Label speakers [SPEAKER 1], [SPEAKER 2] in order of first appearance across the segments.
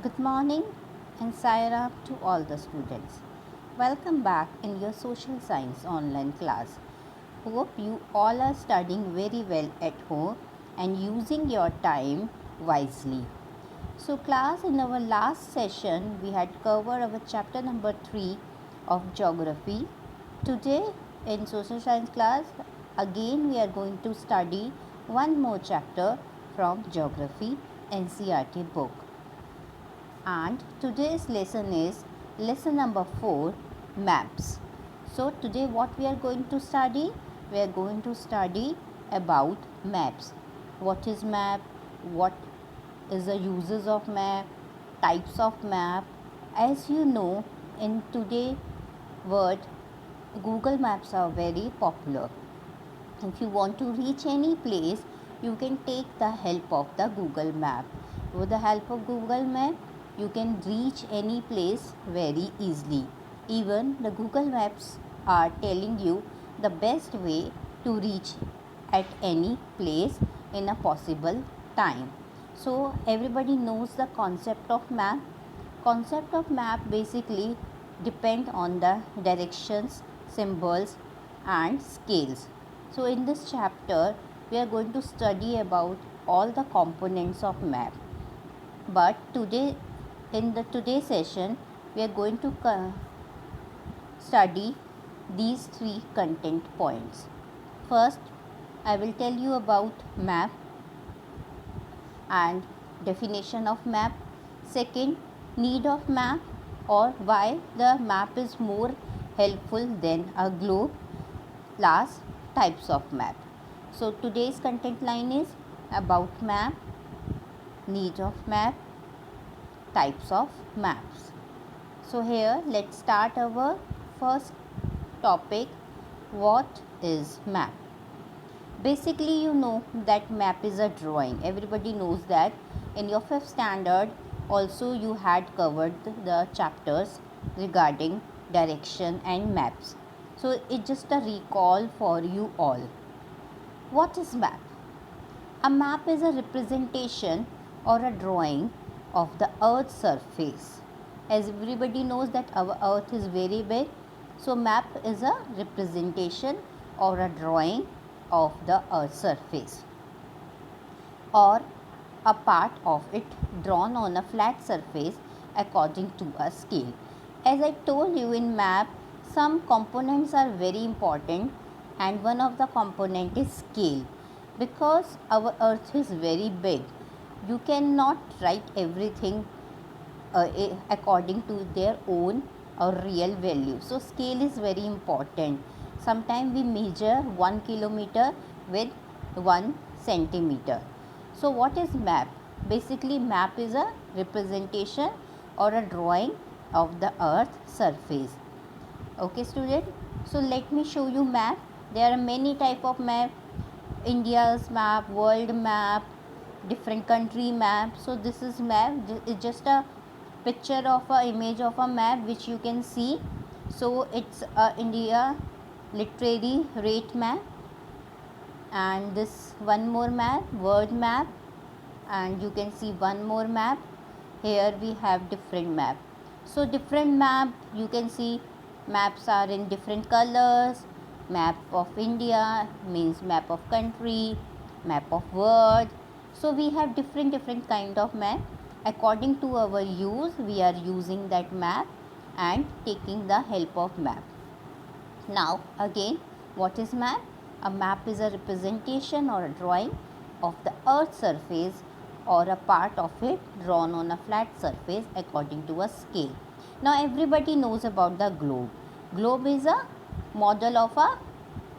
[SPEAKER 1] Good morning and Saira to all the students. Welcome back in your social science online class. Hope you all are studying very well at home and using your time wisely. So class, in our last session we had covered our chapter number 3 of geography. Today in social science class again we are going to study one more chapter from geography NCERT book. And today's lesson is lesson number 4, maps. So today what we are going to study? We are going to study about maps. What is map? What is the uses of map? Types of map? As you know, in today's world, Google Maps are very popular. If you want to reach any place, you can take the help of the Google Map. With the help of Google Map, you can reach any place very easily. Even the Google Maps are telling you the best way to reach at any place in a possible time. So everybody knows the concept of map. Concept of map basically depend on the directions, symbols and scales. So in this chapter we are going to study about all the components of map. But today in the today session we are going to study these three content points. First, I will tell you about map and definition of map. Second, need of map or why the map is more helpful than a globe. Last, types of map. So today's content line is about map, need of map, types of maps. So here let's start our first topic. What is map? Basically, you know that map is a drawing. Everybody knows that. In your 5th standard also you had covered the chapters regarding direction and maps. So it's just a recall for you all. What is map? A map is a representation or a drawing of the earth's surface. As everybody knows that our earth is very big, so map is a representation or a drawing of the earth's surface or a part of it drawn on a flat surface according to a scale. As I told you, in map some components are very important and one of the component is scale. Because our earth is very big, you cannot write everything according to their own or real value. So scale is very important. Sometimes we measure 1 kilometer with 1 centimeter. So what is map? Basically map is a representation or a drawing of the earth surface. Okay student, so let me show you map. There are many type of map. India's map, world map, different country map. So this is map. It's just a picture of a image of a map which you can see. So it's a India literary rate map, and this one more map, world map, and you can see one more map. Here we have different map. So different map, you can see maps are in different colors. Map of India means map of country, map of world. So we have different kind of map. According to our use, we are using that map and taking the help of map. Now again, what is map? A map is a representation or a drawing of the earth's surface or a part of it drawn on a flat surface according to a scale. Now everybody knows about the globe. Globe is a model of a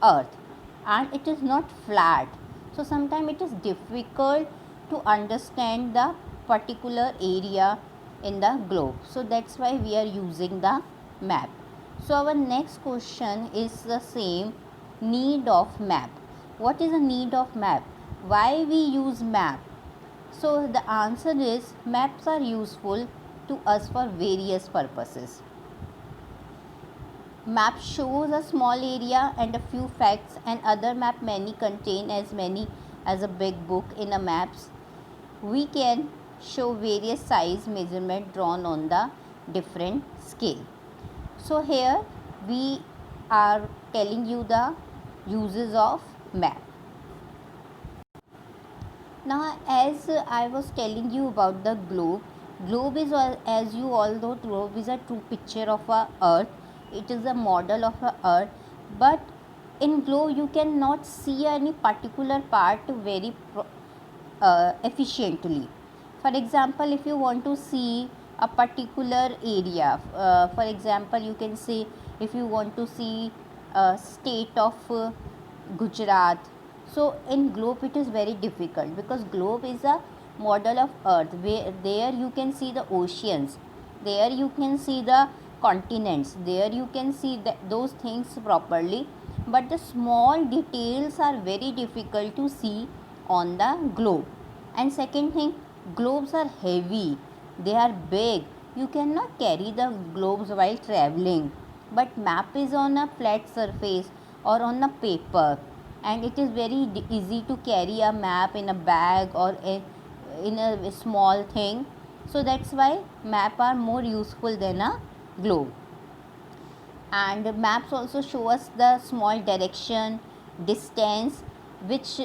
[SPEAKER 1] earth and it is not flat. So sometimes it is difficult to understand the particular area in the globe. So that's why we are using the map. So our next question is the same, need of map. What is the need of map? Why we use map? So the answer is maps are useful to us for various purposes. Map shows a small area and a few facts, and other many contain as many as a big book in a maps. We can show various size measurement drawn on the different scale. So here we are telling you the uses of map. Now, as I was telling you about the globe is, as you all know, globe is a true picture of a earth. It is a model of a earth, but in globe you cannot see any particular part very efficiently. For example, if you want to see a particular area, for example, you can say if you want to see a state of Gujarat. So in globe it is very difficult because globe is a model of earth, where there you can see the oceans, there you can see the continents, there you can see those things properly, but the small details are very difficult to see on the globe. And second thing, globes are heavy, they are big, you cannot carry the globes while traveling, but map is on a flat surface or on a paper, and it is very easy to carry a map in a bag or in a small thing. So that's why map are more useful than a globe. And maps also show us the small direction, distance, which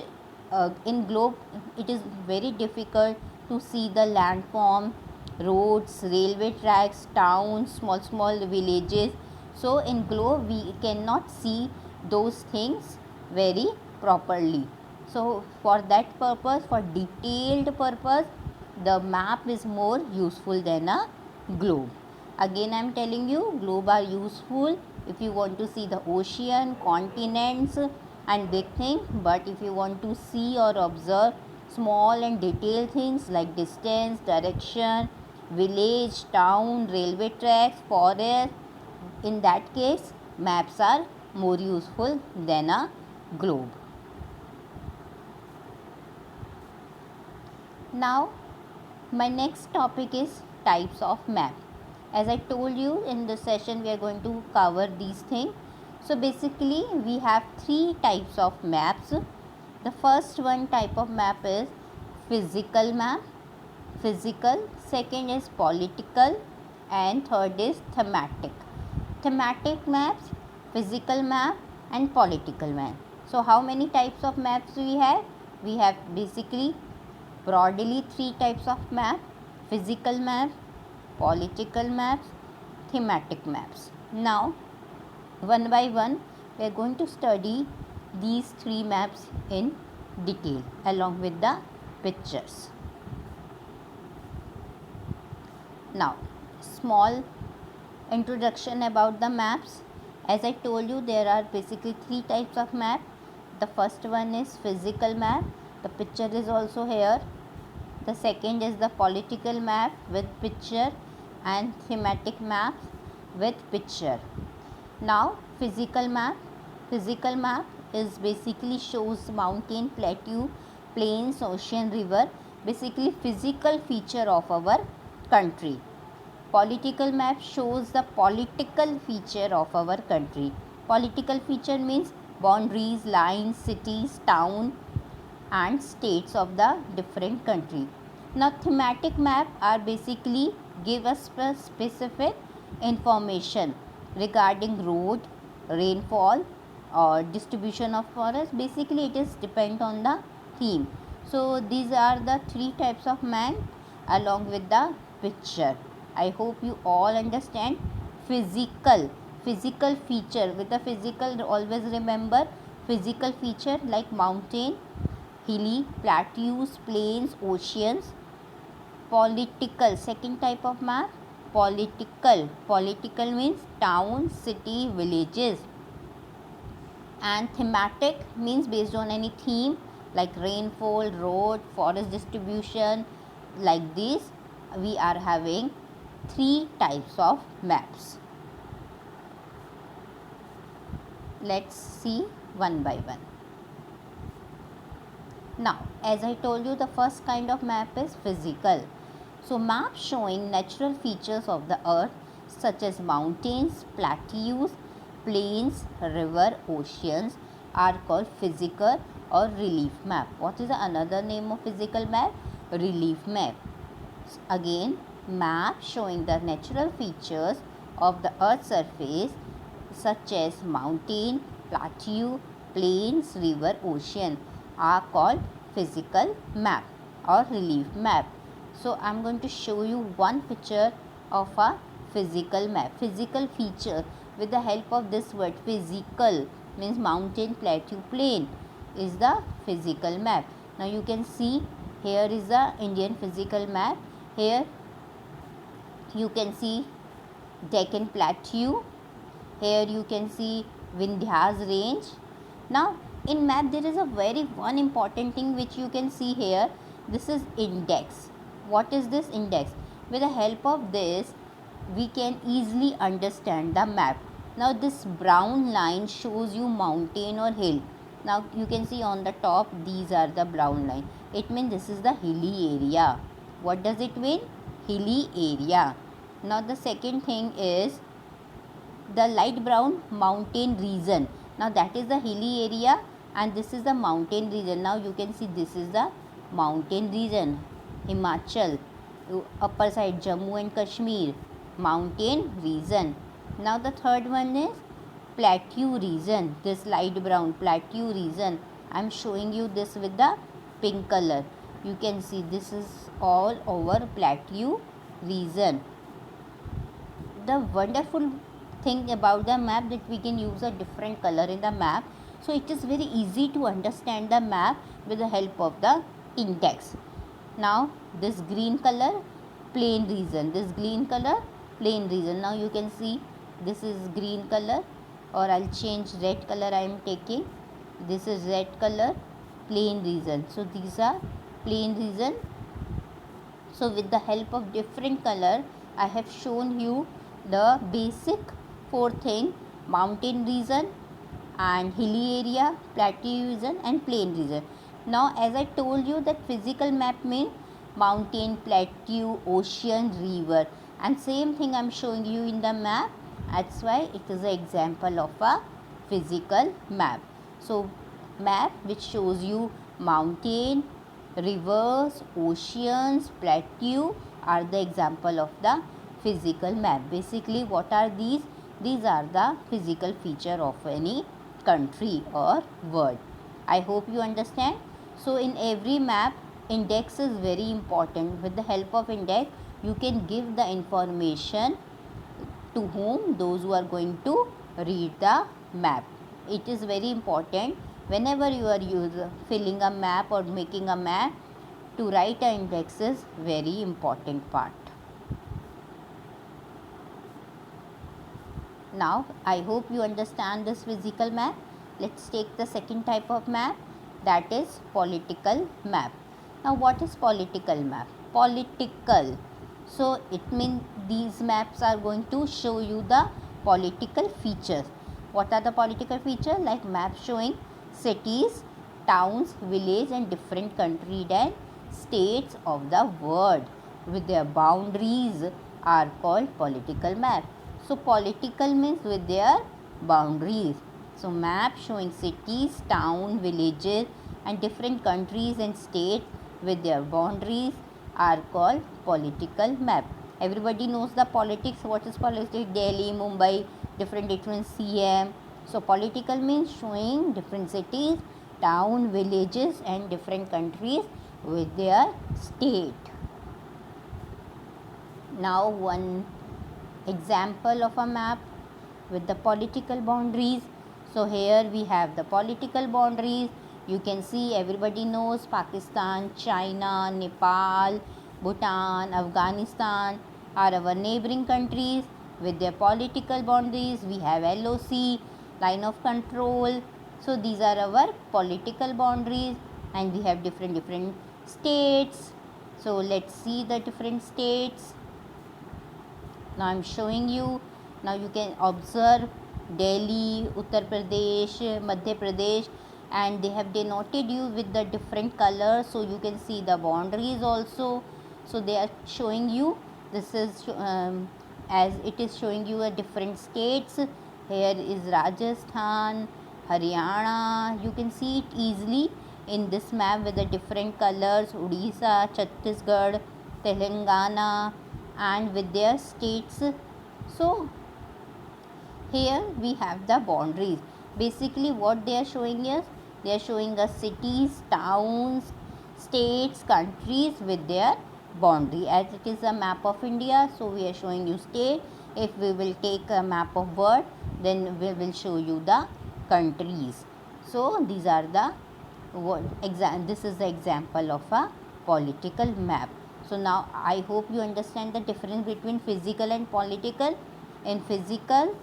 [SPEAKER 1] in globe it is very difficult to see the landform, roads, railway tracks, towns, small villages. So in globe we cannot see those things very properly. So for that purpose, for detailed purpose, the map is more useful than a globe. Again I am telling you, globe are useful if you want to see the ocean, continents and big thing, but if you want to see or observe small and detailed things like distance, direction, village, town, railway tracks, forest, in that case maps are more useful than a globe. Now my next topic is types of map. As I told you, in this session we are going to cover these things. So basically we have three types of maps. The first one type of map is physical map, second is political, and third is thematic. Thematic maps, physical map and political map. So how many types of maps we have? We have basically broadly three types of map: physical map, political maps, thematic maps. Now one by one we are going to study these three maps in detail along with the pictures. Now small introduction about the maps. As I told you, there are basically three types of map. The first one is physical map, the picture is also here. The second is the political map with picture, and thematic map with picture. Now physical map is basically shows mountain, plateau, plains, ocean, river, basically physical feature of our country. Political map shows the political feature of our country. Political feature means boundaries, lines, cities, town and states of the different country. Now thematic map are basically give us specific information regarding road, rainfall or distribution of forest. Basically it is depend on the theme. So these are the three types of map along with the picture. I hope you all understand. Physical feature, with the physical always remember physical feature like mountain, hilly, plateaus, plains, oceans. Political, second type of map, political means town, city, villages. And thematic means based on any theme like rainfall, road, forest distribution. Like this we are having three types of maps. Let's see one by one. Now as I told you, the first kind of map is physical. So maps showing natural features of the earth such as mountains, plateaus, plains, river, oceans are called physical or relief map. What is another name of physical map? Relief map. Again, map showing the natural features of the earth's surface such as mountain, plateau, plains, river, ocean are called physical map or relief map. So I am going to show you one picture of a physical map. Physical feature, with the help of this word physical, means mountain, plateau, plain, is the physical map. Now you can see here is the Indian physical map. Here you can see Deccan Plateau. Here you can see Vindhyas range. Now in map there is a very one important thing which you can see here. This is index. What is this index? With the help of this we can easily understand the map. Now this brown line shows you mountain or hill. Now you can see on the top these are the brown line. It means this is the hilly area. What does it mean? Hilly area. Now the second thing is the light brown mountain region. Now that is the hilly area and this is the mountain region. Now you can see this is the mountain region. Himachal, upper side Jammu and Kashmir, mountain region. Now the third one is plateau region. This light brown plateau region. I am showing you this with the pink color. You can see this is all over plateau region. The wonderful thing about the map that we can use a different color in the map. So it is very easy to understand the map with the help of the index. Now this green color plain region, this green color plain region. Now you can see this is green color, or I'll change red color I am taking. This is red color plain region. So these are plain region. So with the help of different color I have shown you the basic four thing: mountain region and hilly area, plateau region and plain region. Now as I told you that physical map means mountain, plateau, ocean, river, and same thing I am showing you in the map. That's why it is an example of a physical map. So map which shows you mountain, rivers, oceans, plateau are the example of the physical map. Basically what are these? These are the physical feature of any country or world. I hope you understand. So in every map index is very important. With the help of index you can give the information to whom? Those who are going to read the map. It is very important whenever you are filling a map or making a map, to write an index is very important part. Now I hope you understand this physical map. Let's take the second type of map, that is political map. Now what is political map? Political. So it means these maps are going to show you the political features. What are the political features? Like map showing cities, towns, village and different countries and states of the world with their boundaries are called political map. So political means with their boundaries. So map showing cities, town, villages and different countries and states with their boundaries are called political map. Everybody knows the politics. What is politics? Delhi, Mumbai, different CM. So political means showing different cities, town, villages and different countries with their state. Now one example of a map with the political boundaries. So here we have the political boundaries. You can see everybody knows Pakistan, China, Nepal, Bhutan, Afghanistan are our neighboring countries with their political boundaries. We have LOC, line of control. So these are our political boundaries and we have different states. So let's see the different states. Now I am showing you. Now you can observe Delhi, Uttar Pradesh, Madhya Pradesh, and they have denoted you with the different colors, so you can see the boundaries also. So they are showing you, this is as it is showing you a different states. Here is Rajasthan, Haryana. You can see it easily in this map with the different colors: Odisha, Chhattisgarh, Telangana, and with their states. So here we have the boundaries. Basically what they are showing us, they are showing us cities, towns, states, countries with their boundary. As it is a map of India, so we are showing you state. If we will take a map of world, then we will show you the countries. So these are the this is the example of a political map. So now I hope you understand the difference between physical and political. In physical,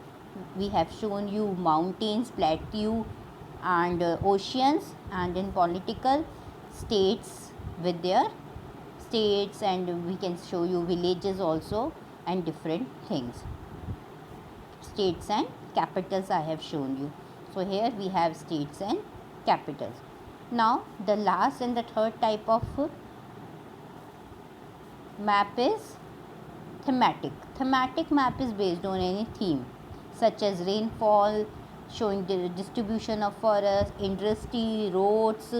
[SPEAKER 1] we have shown you mountains, plateau, and oceans, and in political, states with their states, and we can show you villages also, and different things. States and capitals I have shown you. So here we have states and capitals. Now the last and the third type of map is thematic. Thematic map is based on any theme such as rainfall, showing the distribution of forest, industry, roads.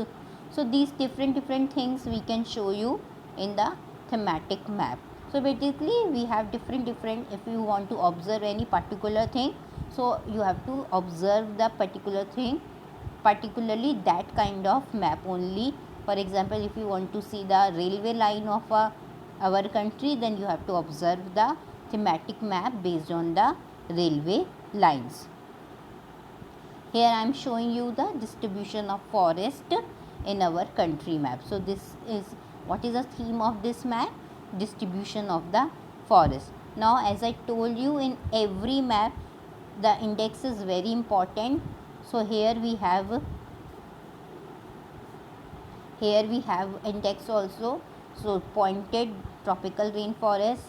[SPEAKER 1] So these different things we can show you in the thematic map. So basically we have different if you want to observe any particular thing, so you have to observe the particular thing, particularly that kind of map only. For example, if you want to see the railway line of our country, then you have to observe the thematic map based on the railway lines. Here I am showing you the distribution of forest in our country map. So this is what is the theme of this map? Distribution of the forest. Now as I told you, in every map the index is very important. So here we have index also. So pointed tropical rainforest,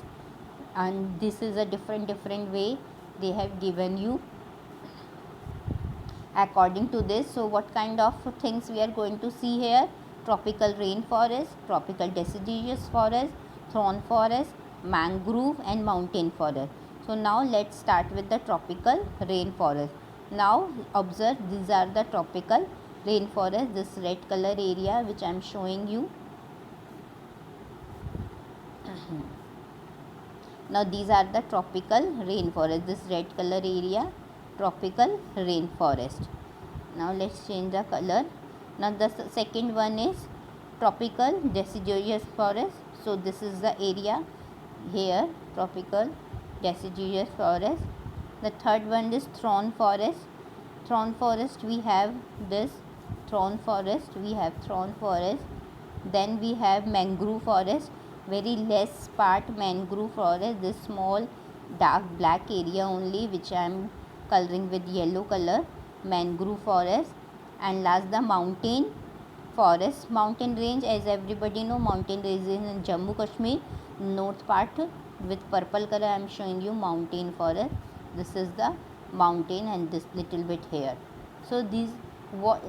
[SPEAKER 1] and this is a different way they have given you according to this. So what kind of things we are going to see here? Tropical rainforest, tropical deciduous forest, thorn forest, mangrove, and mountain forest. So now let's start with the tropical rainforest. Now observe, these are the tropical rainforest, this red color area which I am showing you. Now these are the tropical rainforest, this red color area, tropical rainforest. Now let's change the color. Now the second one is tropical deciduous forest. So this is the area here, tropical deciduous forest. The third one is thorn forest. Thorn forest, we have this thorn forest, then we have mangrove forest, very less part mangrove forest, this small dark black area only which I am coloring with yellow color, mangrove forest. And last the mountain forest, mountain range, as everybody know, mountain range is in Jammu Kashmir, north part, with purple color I am showing you mountain forest. This is the mountain, and this little bit here. So these,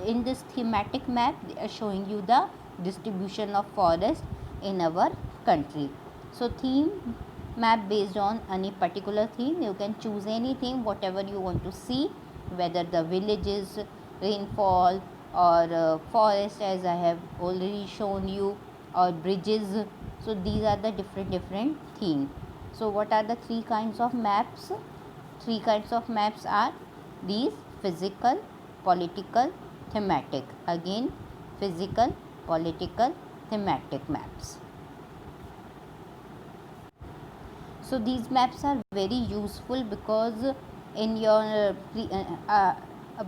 [SPEAKER 1] in this thematic map they are showing you the distribution of forest in our country. So theme map based on any particular theme, you can choose any theme whatever you want to see, whether the villages, rainfall, or forest as I have already shown you, or bridges. So these are the different themes. So what are the three kinds of maps? Three kinds of maps are these: physical, political, thematic. Again, physical, political, thematic maps. So these maps are very useful because in your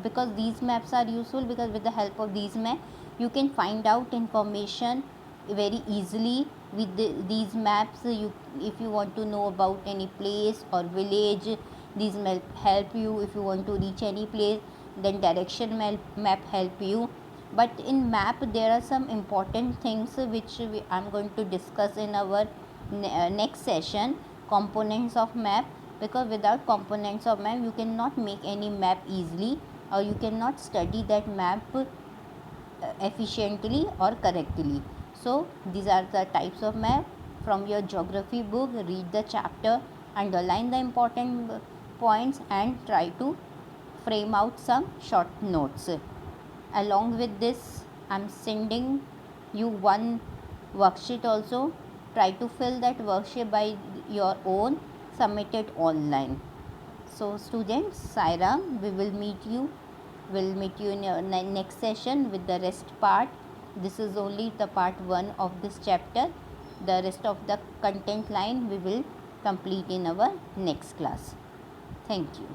[SPEAKER 1] because these maps are useful because with the help of these maps you can find out information very easily. With these maps, if you want to know about any place or village, these map help you. If you want to reach any place, then direction map help you. But in map there are some important things which I am going to discuss in our next session, components of map, because without components of map you cannot make any map easily, or you cannot study that map efficiently or correctly. So these are the types of map. From your geography book, read the chapter, underline the important points, and try to frame out some short notes. Along with this, I am sending you one worksheet also. Try to fill that worksheet by your own, submit it online. So students, Sairam, we'll meet you in your next session with the rest part. This is only the part 1 of this chapter. The rest of the content line we will complete in our next class. Thank you.